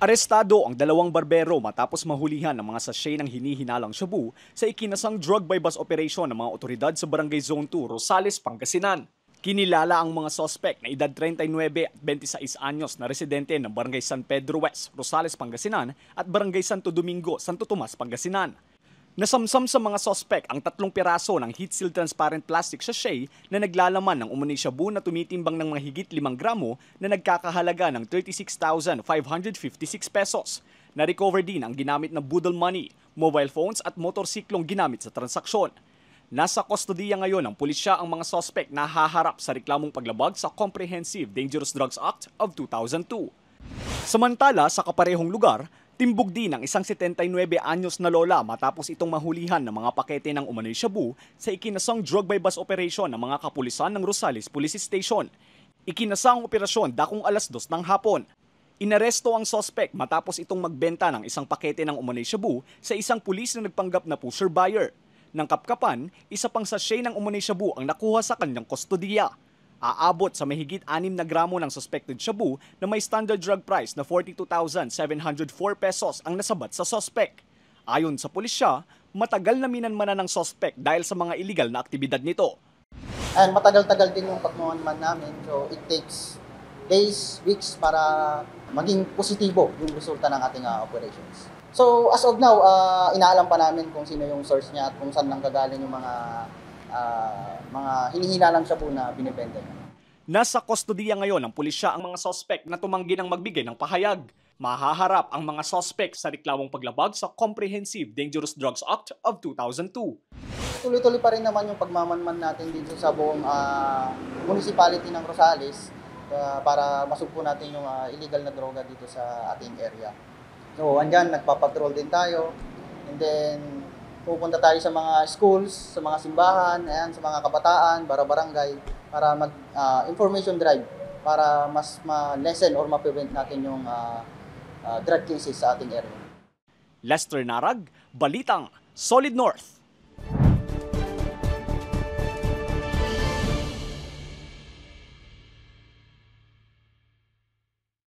Arestado ang dalawang barbero matapos mahulihan ng mga sachet ng hinihinalang shabu sa ikinasang drug by bus operation ng mga otoridad sa Barangay Zone 2, Rosales, Pangasinan. Kinilala ang mga sospek na edad 39 at 26 anyos na residente ng Barangay San Pedro West, Rosales, Pangasinan at Barangay Santo Domingo, Santo Tomas, Pangasinan. Nasamsam sa mga sospek ang 3 piraso ng heat-sealed transparent plastic sachet na naglalaman ng umano'y shabu na tumitimbang ng mga higit 5 gramo na nagkakahalaga ng 36,556 pesos. Na-recover din ang ginamit na boodle money, mobile phones at motorsiklong ginamit sa transaksyon. Nasa kustodiya ngayon ng pulisya ang mga sospek na haharap sa reklamong paglabag sa Comprehensive Dangerous Drugs Act of 2002. Samantala, sa kaparehong lugar, timbog din ang isang 79 anyos na lola matapos itong mahulihan ng mga pakete ng umano'y shabu sa ikinasang drug by bus operation ng mga kapulisan ng Rosales Police Station. Ikinasa ang operasyon dakong alas 2 ng hapon. Inaresto ang sospek matapos itong magbenta ng isang pakete ng umano'y shabu sa isang pulis na nagpanggap na pusher buyer. Nang kapkapan, isa pang sachet ng umano'y shabu ang nakuha sa kanyang kustodiya. Aabot sa mahigit 6 na gramo ng suspected shabu na may standard drug price na 42,704 pesos ang nasabat sa sospek. Ayon sa pulisya, matagal na minanmanan ng sospek dahil sa mga illegal na aktibidad nito. And matagal-tagal din yung pagmamanman namin, so it takes days, weeks para maging positibo yung resulta ng ating operations. So as of now, inaalam pa namin kung sino yung source niya at kung saan nang gagaling yung mga hinihinalang shabu na binibenta niya. Nasa kustodiya ngayon ng pulisya ang mga sospek na tumanggi ng magbigay ng pahayag. Mahaharap ang mga sospek sa reklamong paglabag sa Comprehensive Dangerous Drugs Act of 2002. Tuloy-tuloy pa rin naman yung pagmamanman natin dito sa buong municipality ng Rosales para masugpo natin yung illegal na droga dito sa ating area. So, andyan, nagpapatrol din tayo. And then, pupunta tayo sa mga schools, sa mga simbahan, ayan, sa mga kabataan, barangay, para mag-information drive para mas ma-lessen or ma-prevent natin yung drug cases sa ating area. Lester Narag, Balitang Solid North.